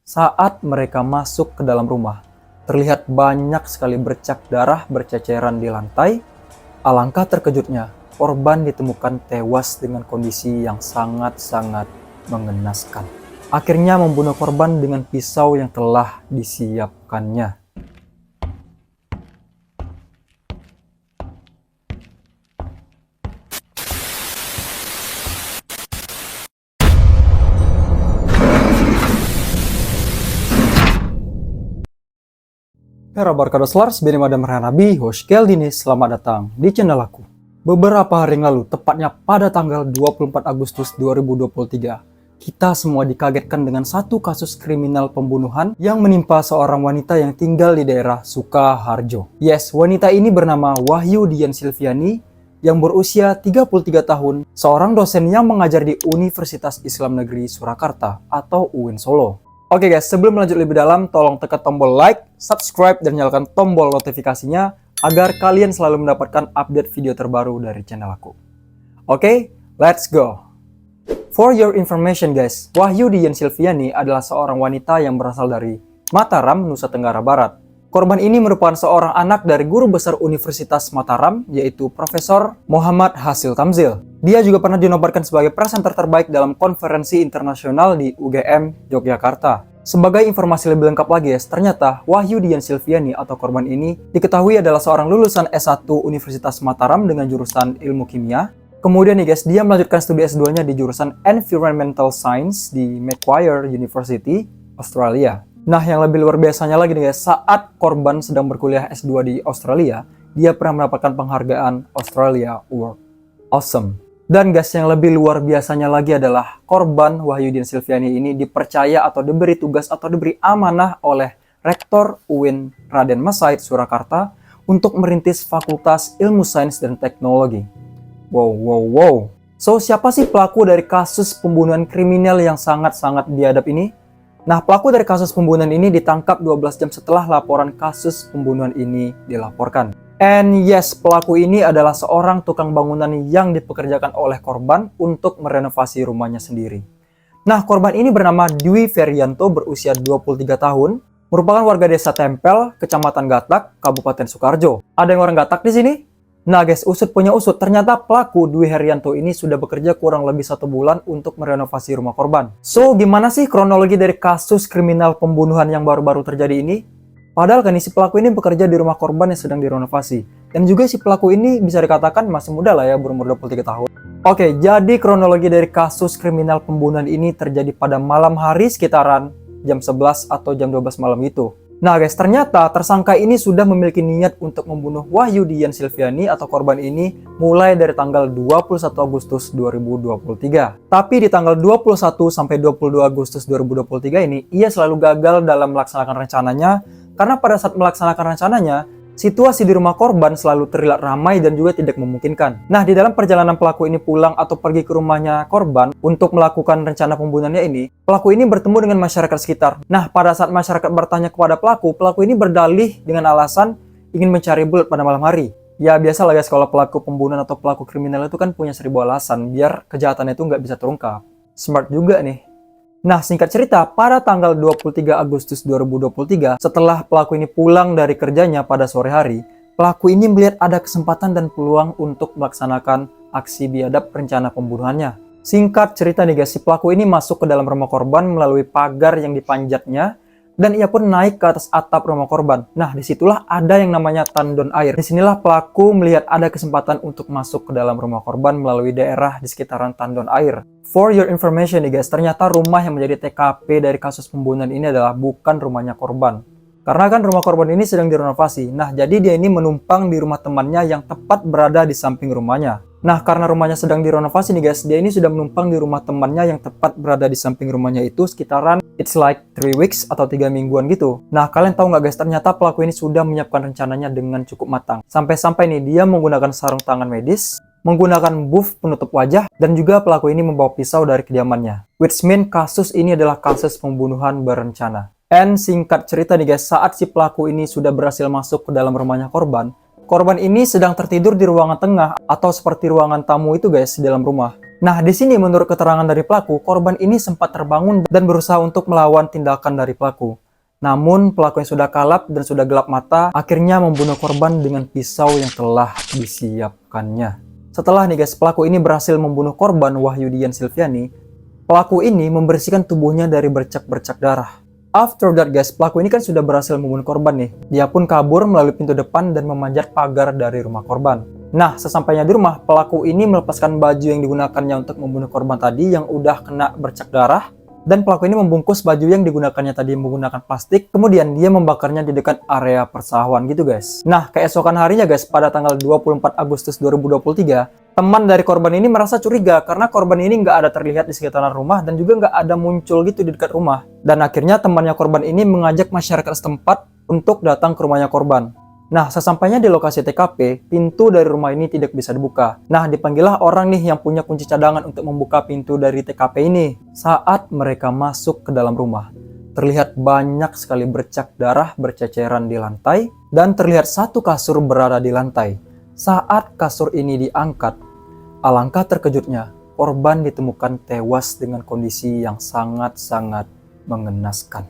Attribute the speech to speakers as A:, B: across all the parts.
A: Saat mereka masuk ke dalam rumah, terlihat banyak sekali bercak darah berceceran di lantai. Alangkah terkejutnya, korban ditemukan tewas dengan kondisi yang sangat-sangat mengenaskan. Akhirnya membunuh korban dengan pisau yang telah disiapkannya. Hera Barkados Lars, Beni Madam Ranabi, host Keldini, selamat datang di channel aku. Beberapa hari yang lalu, tepatnya pada tanggal 24 Agustus 2023, kita semua dikagetkan dengan satu kasus kriminal pembunuhan yang menimpa seorang wanita yang tinggal di daerah Sukaharjo. Yes, wanita ini bernama Wahyu Dian Silviani yang berusia 33 tahun, seorang dosen yang mengajar di Universitas Islam Negeri Surakarta atau UIN Solo. Oke guys, sebelum lanjut lebih dalam, tolong tekan tombol like, subscribe, dan nyalakan tombol notifikasinya agar kalian selalu mendapatkan update video terbaru dari channel aku. Oke, let's go! For your information guys, Wahyu Dian Silviani adalah seorang wanita yang berasal dari Mataram, Nusa Tenggara Barat. Korban ini merupakan seorang anak dari guru besar Universitas Mataram, yaitu Profesor Muhammad Hasil Tamzil. Dia juga pernah dinobatkan sebagai presenter terbaik dalam konferensi internasional di UGM Yogyakarta. Sebagai informasi lebih lengkap lagi guys, ternyata Wahyu Dian Silviani atau korban ini diketahui adalah seorang lulusan S1 Universitas Mataram dengan jurusan ilmu kimia. Kemudian nih guys, dia melanjutkan studi S2-nya di jurusan Environmental Science di Macquarie University, Australia. Nah, yang lebih luar biasanya lagi nih guys, saat korban sedang berkuliah S2 di Australia, dia pernah mendapatkan penghargaan Australia Award. Awesome. Dan guys, yang lebih luar biasanya lagi adalah korban Wahyu Dian Silviani ini dipercaya atau diberi tugas atau diberi amanah oleh Rektor UIN Raden Mas Said Surakarta untuk merintis Fakultas Ilmu Sains dan Teknologi. Wow. So, siapa sih pelaku dari kasus pembunuhan kriminal yang sangat-sangat biadab ini? Nah, pelaku dari kasus pembunuhan ini ditangkap 12 jam setelah laporan kasus pembunuhan ini dilaporkan. And yes, pelaku ini adalah seorang tukang bangunan yang dipekerjakan oleh korban untuk merenovasi rumahnya sendiri. Nah, korban ini bernama Dwi Ferianto, berusia 23 tahun, merupakan warga desa Tempel, Kecamatan Gatak, Kabupaten Sukoharjo. Ada yang orang Gatak di sini? Nah guys, usut punya usut, ternyata pelaku Dwi Herianto ini sudah bekerja kurang lebih 1 bulan untuk merenovasi rumah korban. So, gimana sih kronologi dari kasus kriminal pembunuhan yang baru-baru terjadi ini? Padahal kan si pelaku ini bekerja di rumah korban yang sedang direnovasi. Dan juga si pelaku ini bisa dikatakan masih muda lah ya, berumur 23 tahun. Oke, jadi kronologi dari kasus kriminal pembunuhan ini terjadi pada malam hari sekitaran jam 11 atau jam 12 malam itu. Nah guys, ternyata tersangka ini sudah memiliki niat untuk membunuh Wahyu Dian Silviani atau korban ini mulai dari tanggal 21 Agustus 2023. Tapi di tanggal 21 sampai 22 Agustus 2023 ini, ia selalu gagal dalam melaksanakan rencananya karena pada saat melaksanakan rencananya, situasi di rumah korban selalu terlihat ramai dan juga tidak memungkinkan. Nah, di dalam perjalanan pelaku ini pulang atau pergi ke rumahnya korban untuk melakukan rencana pembunuhannya ini, pelaku ini bertemu dengan masyarakat sekitar. Nah, pada saat masyarakat bertanya kepada pelaku ini berdalih dengan alasan ingin mencari bulat pada malam hari. Ya, biasa lah guys, kalau pelaku pembunuhan atau pelaku kriminal itu kan punya 1000 alasan biar kejahatannya itu nggak bisa terungkap. Smart juga nih. Nah, singkat cerita, pada tanggal 23 Agustus 2023, setelah pelaku ini pulang dari kerjanya pada sore hari, pelaku ini melihat ada kesempatan dan peluang untuk melaksanakan aksi biadab rencana pembunuhannya. Singkat cerita nih guys, si pelaku ini masuk ke dalam rumah korban melalui pagar yang dipanjatnya, dan ia pun naik ke atas atap rumah korban. Nah, disitulah ada yang namanya tandon air. Disinilah pelaku melihat ada kesempatan untuk masuk ke dalam rumah korban melalui daerah di sekitaran tandon air. For your information nih guys, ternyata rumah yang menjadi TKP dari kasus pembunuhan ini adalah bukan rumahnya korban. Karena kan rumah korban ini sedang direnovasi. Nah, jadi dia ini menumpang di rumah temannya yang tepat berada di samping rumahnya. Nah, karena rumahnya sedang direnovasi nih guys, dia ini sudah menumpang di rumah temannya yang tepat berada di samping rumahnya itu sekitaran it's like 3 weeks atau 3 mingguan gitu. Nah, kalian tahu nggak guys, ternyata pelaku ini sudah menyiapkan rencananya dengan cukup matang. Sampai-sampai nih dia menggunakan sarung tangan medis, menggunakan buff penutup wajah, dan juga pelaku ini membawa pisau dari kediamannya. Which mean kasus ini adalah kasus pembunuhan berencana. And singkat cerita nih guys, saat si pelaku ini sudah berhasil masuk ke dalam rumahnya korban ini sedang tertidur di ruangan tengah atau seperti ruangan tamu itu guys di dalam rumah. Nah, di sini menurut keterangan dari pelaku, korban ini sempat terbangun dan berusaha untuk melawan tindakan dari pelaku. Namun, pelaku yang sudah kalap dan sudah gelap mata akhirnya membunuh korban dengan pisau yang telah disiapkannya. Setelah nih guys, pelaku ini berhasil membunuh korban Wahyudian Silviani, pelaku ini membersihkan tubuhnya dari bercak-bercak darah. After that guys, pelaku ini kan sudah berhasil membunuh korban nih. Dia pun kabur melalui pintu depan dan memanjat pagar dari rumah korban. Nah, sesampainya di rumah, pelaku ini melepaskan baju yang digunakannya untuk membunuh korban tadi yang udah kena bercak darah. Dan pelaku ini membungkus baju yang digunakannya tadi menggunakan plastik. Kemudian dia membakarnya di dekat area persawahan gitu guys. Nah, keesokan harinya guys, pada tanggal 24 Agustus 2023, teman dari korban ini merasa curiga karena korban ini nggak ada terlihat di sekitaran rumah dan juga nggak ada muncul gitu di dekat rumah. Dan akhirnya temannya korban ini mengajak masyarakat setempat untuk datang ke rumahnya korban. Nah, sesampainya di lokasi TKP, pintu dari rumah ini tidak bisa dibuka. Nah, dipanggillah orang nih yang punya kunci cadangan untuk membuka pintu dari TKP ini. Saat mereka masuk ke dalam rumah, terlihat banyak sekali bercak darah berceceran di lantai dan terlihat satu kasur berada di lantai. Saat kasur ini diangkat, alangkah terkejutnya, korban ditemukan tewas dengan kondisi yang sangat-sangat mengenaskan.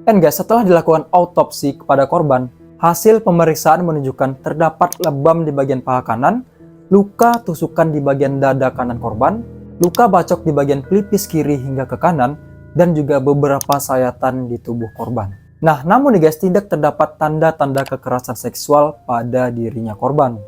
A: Dan guys, setelah dilakukan autopsi kepada korban, hasil pemeriksaan menunjukkan terdapat lebam di bagian paha kanan, luka tusukan di bagian dada kanan korban, luka bacok di bagian pelipis kiri hingga ke kanan, dan juga beberapa sayatan di tubuh korban. Nah, namun nih guys, tidak terdapat tanda-tanda kekerasan seksual pada dirinya korban.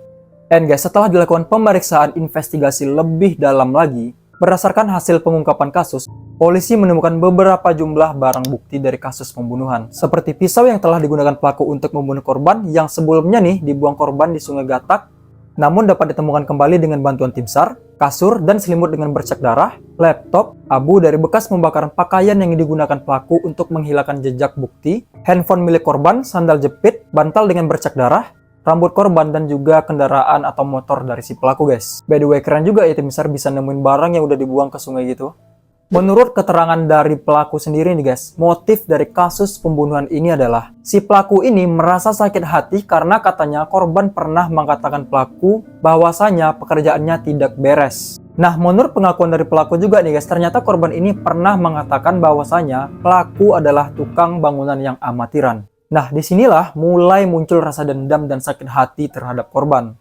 A: Dan guys, setelah dilakukan pemeriksaan investigasi lebih dalam lagi, berdasarkan hasil pengungkapan kasus, polisi menemukan beberapa jumlah barang bukti dari kasus pembunuhan, seperti pisau yang telah digunakan pelaku untuk membunuh korban yang sebelumnya nih dibuang korban di Sungai Gatak, namun dapat ditemukan kembali dengan bantuan tim SAR, kasur dan selimut dengan bercak darah, laptop, abu dari bekas pembakaran pakaian yang digunakan pelaku untuk menghilangkan jejak bukti, handphone milik korban, sandal jepit, bantal dengan bercak darah, rambut korban, dan juga kendaraan atau motor dari si pelaku guys. By the way, keren juga ya tim SAR bisa nemuin barang yang udah dibuang ke sungai gitu. Menurut keterangan dari pelaku sendiri nih guys, motif dari kasus pembunuhan ini adalah si pelaku ini merasa sakit hati karena katanya korban pernah mengatakan pelaku bahwasanya pekerjaannya tidak beres. Nah, menurut pengakuan dari pelaku juga nih guys, ternyata korban ini pernah mengatakan bahwasanya pelaku adalah tukang bangunan yang amatiran. Nah, disinilah mulai muncul rasa dendam dan sakit hati terhadap korban.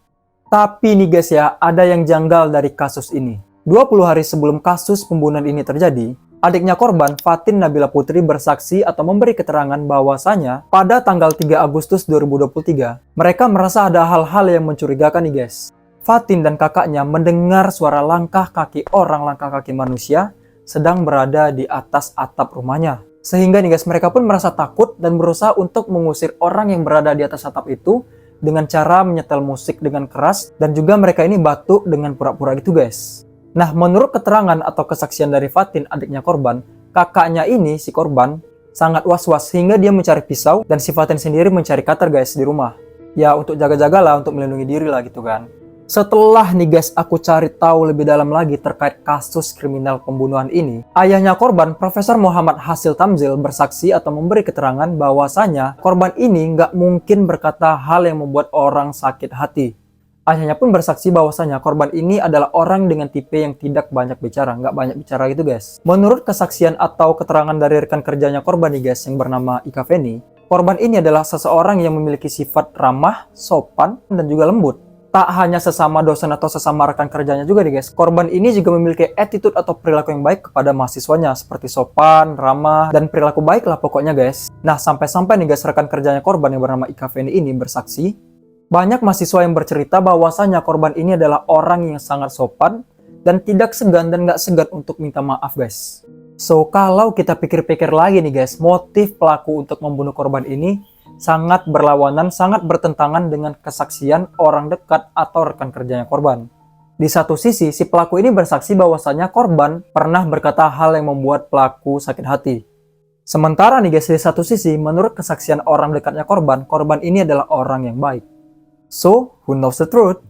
A: Tapi nih guys ya, ada yang janggal dari kasus ini. 20 hari sebelum kasus pembunuhan ini terjadi, adiknya korban, Fatin Nabila Putri, bersaksi atau memberi keterangan bahwasanya pada tanggal 3 Agustus 2023, mereka merasa ada hal-hal yang mencurigakan nih guys. Fatin dan kakaknya mendengar suara langkah kaki orang, langkah kaki manusia, sedang berada di atas atap rumahnya. Sehingga nih guys, mereka pun merasa takut dan berusaha untuk mengusir orang yang berada di atas atap itu dengan cara menyetel musik dengan keras, dan juga mereka ini batuk dengan pura-pura gitu guys. Nah, menurut keterangan atau kesaksian dari Fatin, adiknya korban, kakaknya ini, si korban, sangat was-was hingga dia mencari pisau dan si Fatin sendiri mencari cutter guys di rumah. Ya, untuk jaga-jaga lah, untuk melindungi diri lah gitu kan. Setelah nih guys, aku cari tahu lebih dalam lagi terkait kasus kriminal pembunuhan ini. Ayahnya korban, Profesor Muhammad Hasil Tamzil, bersaksi atau memberi keterangan bahwasanya korban ini nggak mungkin berkata hal yang membuat orang sakit hati. Ayahnya pun bersaksi bahwasanya korban ini adalah orang dengan tipe yang tidak banyak bicara, nggak banyak bicara gitu guys. Menurut kesaksian atau keterangan dari rekan kerjanya korban nih guys, yang bernama Ika Feni, korban ini adalah seseorang yang memiliki sifat ramah, sopan, dan juga lembut. Tak hanya sesama dosen atau sesama rekan kerjanya juga nih guys, korban ini juga memiliki attitude atau perilaku yang baik kepada mahasiswanya, seperti sopan, ramah, dan perilaku baik lah pokoknya guys. Nah, sampai-sampai nih guys, rekan kerjanya korban yang bernama Ika Feni ini bersaksi, banyak mahasiswa yang bercerita bahwasanya korban ini adalah orang yang sangat sopan dan tidak segan dan nggak segan untuk minta maaf guys. So, kalau kita pikir-pikir lagi nih guys, motif pelaku untuk membunuh korban ini sangat berlawanan, sangat bertentangan dengan kesaksian orang dekat atau rekan kerjanya korban. Di satu sisi, si pelaku ini bersaksi bahwasanya korban pernah berkata hal yang membuat pelaku sakit hati. Sementara nih guys, di satu sisi, menurut kesaksian orang dekatnya korban, korban ini adalah orang yang baik. So, who knows the truth?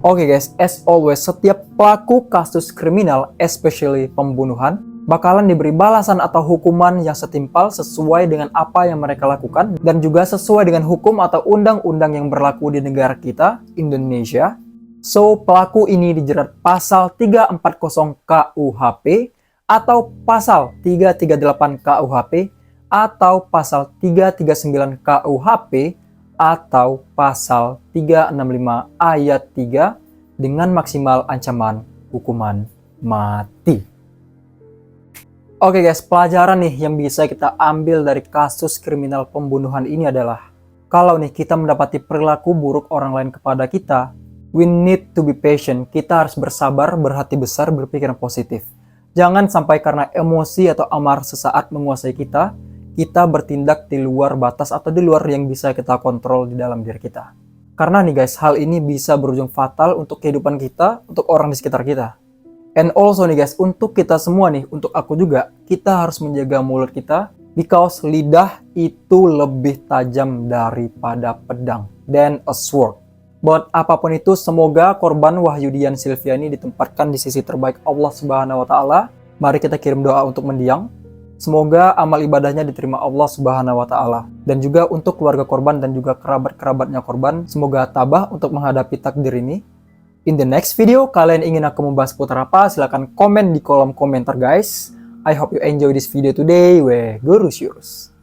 A: Oke guys, as always, setiap pelaku kasus kriminal, especially pembunuhan, bakalan diberi balasan atau hukuman yang setimpal sesuai dengan apa yang mereka lakukan, dan juga sesuai dengan hukum atau undang-undang yang berlaku di negara kita, Indonesia. So, pelaku ini dijerat pasal 340 KUHP atau pasal 338 KUHP atau pasal 339 KUHP atau pasal 365 ayat 3 dengan maksimal ancaman hukuman mati. Oke guys, pelajaran nih yang bisa kita ambil dari kasus kriminal pembunuhan ini adalah kalau nih kita mendapati perilaku buruk orang lain kepada kita, we need to be patient. Kita harus bersabar, berhati besar, berpikiran positif. Jangan sampai karena emosi atau amarah sesaat menguasai kita, kita bertindak di luar batas atau di luar yang bisa kita kontrol di dalam diri kita. Karena nih guys, hal ini bisa berujung fatal untuk kehidupan kita, untuk orang di sekitar kita. And also nih guys, untuk kita semua nih, untuk aku juga, kita harus menjaga mulut kita, because lidah itu lebih tajam daripada pedang, than a sword. Buat apapun itu, semoga korban Wahyudian Sylvia ini ditempatkan di sisi terbaik Allah Subhanahu wa Ta'ala. Mari kita kirim doa untuk mendiang. Semoga amal ibadahnya diterima Allah Subhanahu wa Ta'ala. Dan juga untuk keluarga korban dan juga kerabat-kerabatnya korban, semoga tabah untuk menghadapi takdir ini. In the next video, kalian ingin aku membahas putar apa? Silahkan komen di kolom komentar guys. I hope you enjoy this video today. Guru Syurus.